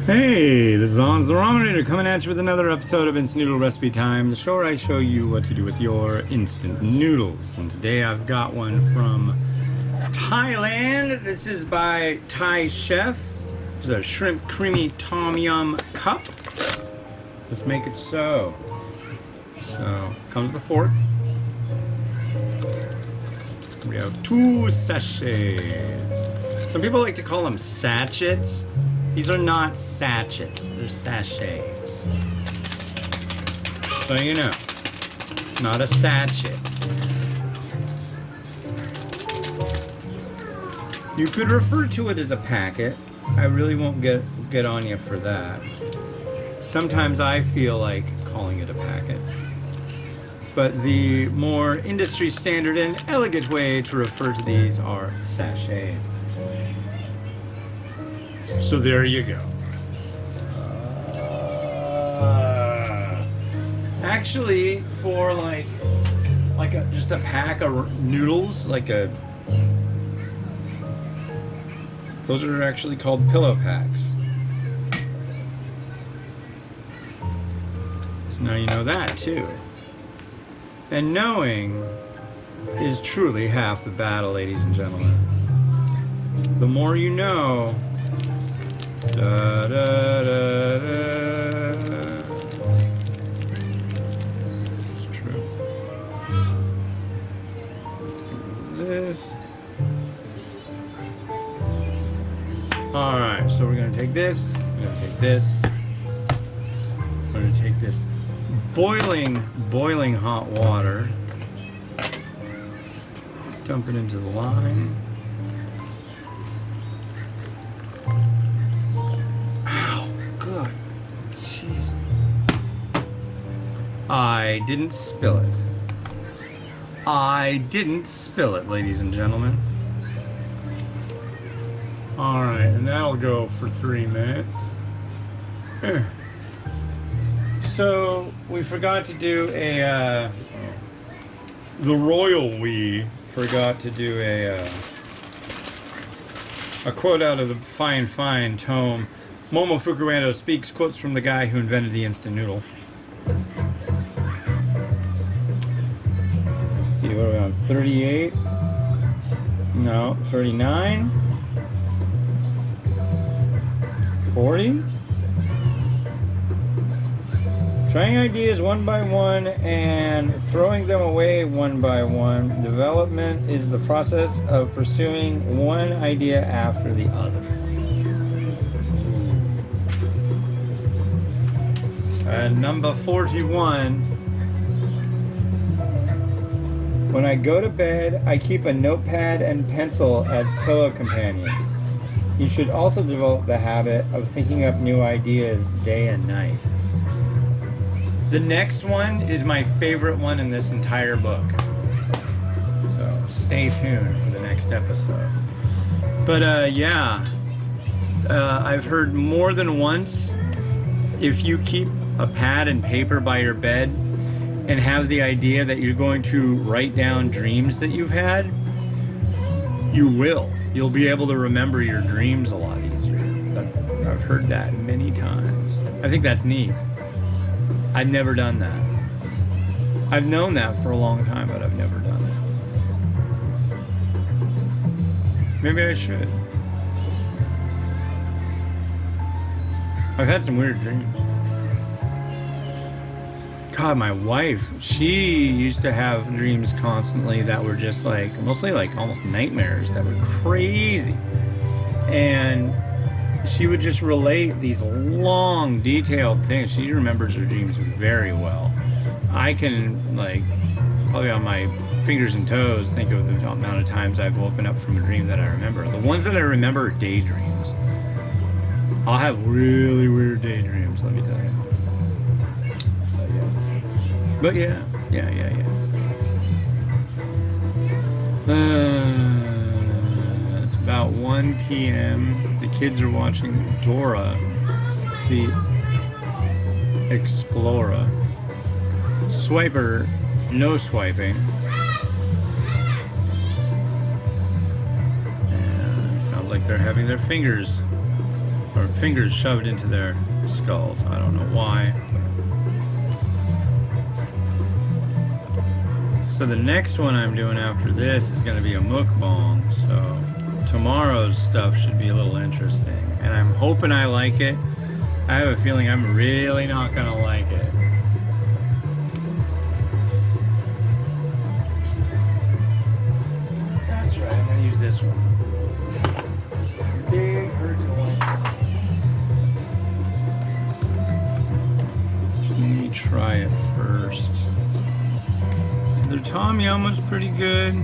Hey, this is Hans the Ramen coming at you with another episode of Instant Noodle Recipe Time, the show where I show you what to do with your instant noodles. And today I've got one from Thailand. This is by Thai Chef. It's a shrimp creamy tom yum cup. Let's make it so. So, comes with a fork. We have 2 sachets. Some people like to call them sachets. These are not sachets, they're sachets. So you know, not a sachet. You could refer to it as a packet. I really won't get on you for that. Sometimes I feel like calling it a packet. But the more industry standard and elegant way to refer to these are sachets. So there you go. Actually, for just a pack of noodles, those are actually called pillow packs. So now you know that too. And knowing is truly half the battle, ladies and gentlemen. The more you know. Da, da, da, da. It's true. This. Alright, so we're going to take this. We're going to take this. We're going to take this boiling hot water. Dump it into the line. I didn't spill it. I didn't spill it, ladies and gentlemen. Alright, and that'll go for 3 minutes. So, we forgot to do a, we forgot to do a quote out of the fine tome. Momo Fukuendo speaks, quotes from the guy who invented the instant noodle. See, what are we on? 38? No, 39? 40? Trying ideas one by one and throwing them away one by one. Development is the process of pursuing one idea after the other. And number 41. When I go to bed, I keep a notepad and pencil as pillow companions. You should also develop the habit of thinking up new ideas day and night. The next one is my favorite one in this entire book. So stay tuned for the next episode. But I've heard more than once, if you keep a pad and paper by your bed, and have the idea that you're going to write down dreams that you've had, you will. You'll be able to remember your dreams a lot easier. I've heard that many times. I think that's neat. I've never done that. I've known that for a long time, but I've never done it. Maybe I should. I've had some weird dreams. God, my wife, she used to have dreams constantly that were just mostly almost nightmares that were crazy. And she would just relate these long, detailed things. She remembers her dreams very well. I can, probably on my fingers and toes, think of the amount of times I've woken up from a dream that I remember. The ones that I remember are daydreams. I'll have really weird daydreams, let me tell you. But yeah. It's about 1 p.m. The kids are watching Dora the Explorer. Swiper, no swiping. And it sounds like they're having their fingers or fingers shoved into their skulls. I don't know why. So the next one I'm doing after this is going to be a mukbang. So tomorrow's stuff should be a little interesting. And I'm hoping I like it. I have a feeling I'm really not going to like it. That's right, I'm going to use this one. Big Herculoid. Let me try it first. So their tom yum was pretty good.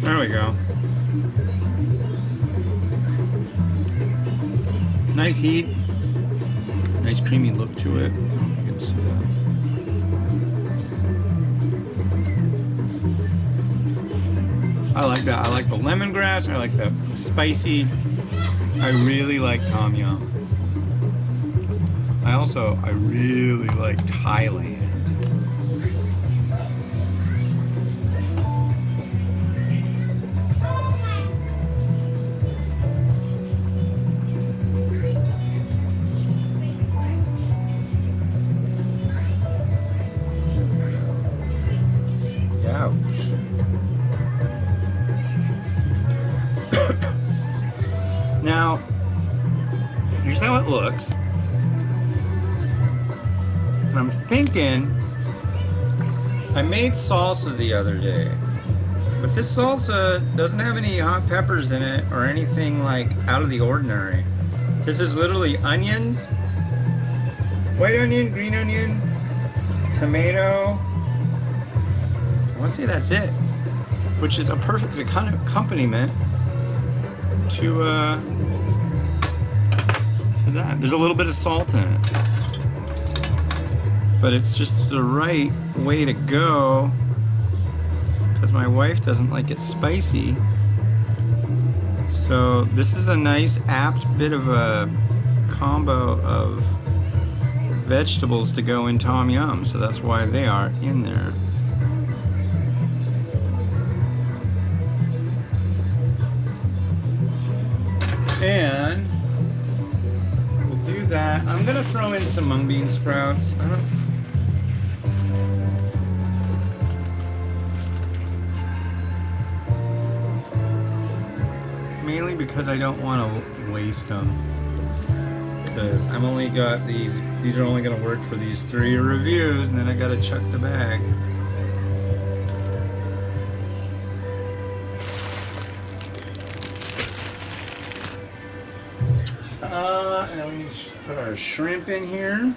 There we go. Nice heat, nice creamy look to it. You can see that. I like that. I like the lemongrass. I like the spicy. I really like tom yum. I really like Thailand. Now, here's how it looks. I'm thinking, I made salsa the other day, but this salsa doesn't have any hot peppers in it or anything like out of the ordinary. This is literally onions, white onion, green onion, tomato. I want to say that's it, which is a perfect accompaniment to that. There's a little bit of salt in it, but it's just the right way to go because my wife doesn't like it spicy. So this is a nice apt bit of a combo of vegetables to go in tom yum, so that's why they are in there. And we'll do that. I'm gonna throw in some mung bean sprouts. Mainly because I don't want to waste them. Because I'm only got these are only gonna work for these 3 reviews, and then I gotta chuck the bag. And then we put our shrimp in here.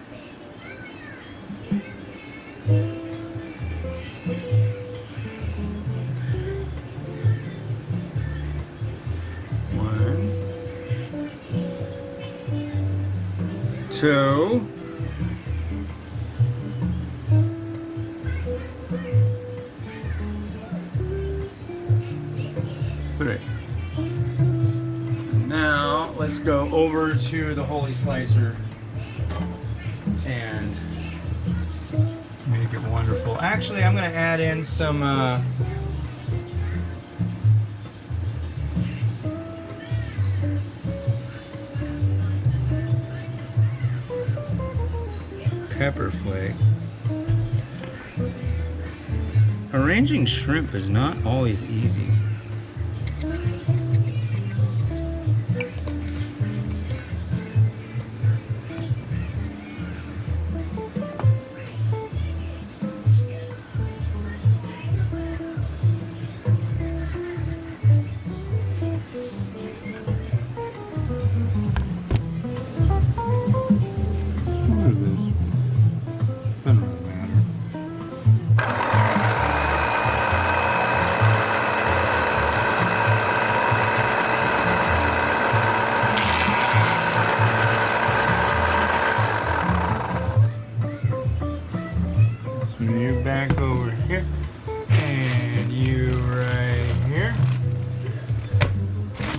One, 2, 3. Now let's go over to the holy slicer and make it wonderful. Actually, I'm going to add in some pepper flake. Arranging shrimp is not always easy. You back over here, and you right here.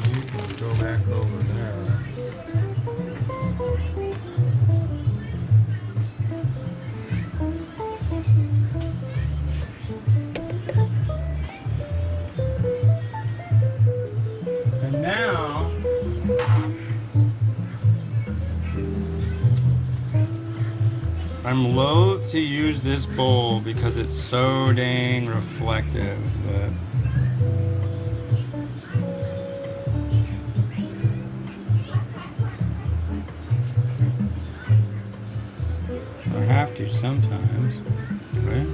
You can go back over there. I'm loath to use this bowl because it's so dang reflective, but I have to sometimes, right?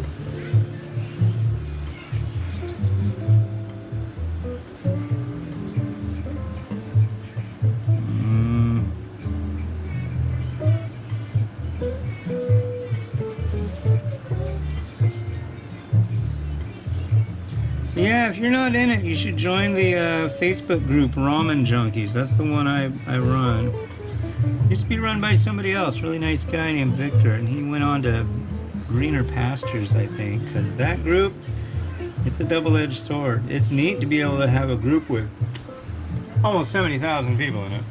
Yeah, if you're not in it, you should join the Facebook group Ramen Junkies. That's the one I run. It used to be run by somebody else, really nice guy named Victor, and he went on to greener pastures, I think, because that group, it's a double-edged sword. It's neat to be able to have a group with almost 70,000 people in it.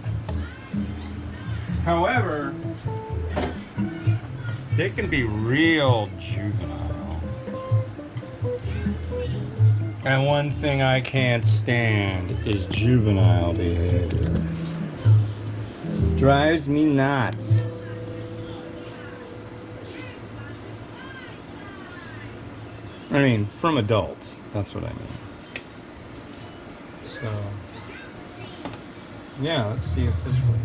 However, they can be real juvenile. And one thing I can't stand is juvenile behavior. Drives me nuts. I mean, from adults. That's what I mean. So, yeah, let's see if this works.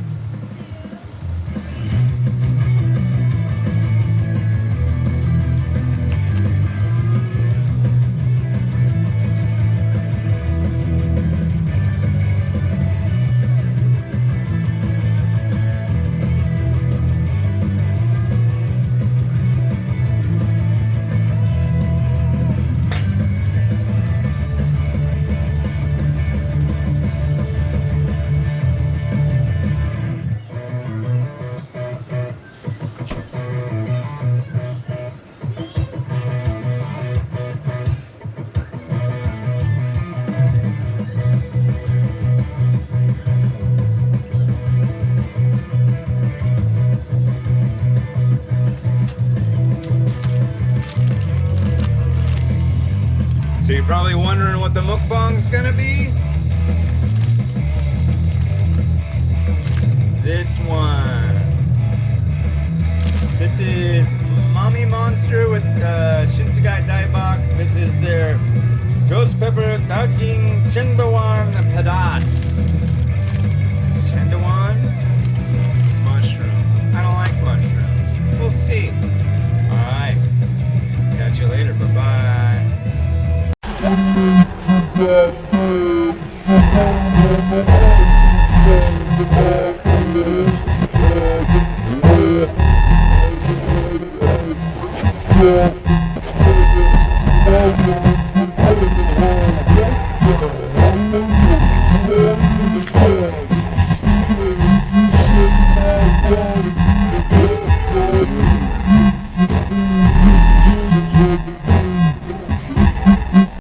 So you're probably wondering what the mukbang's gonna be? This one. This is Mommy Monster with Shinsegai Daibak. This is their Ghost Pepper Daging Chendawan Padas. Chendawan? Mushroom. I don't like mushrooms. We'll see. Alright. Catch you later. Bye-bye. The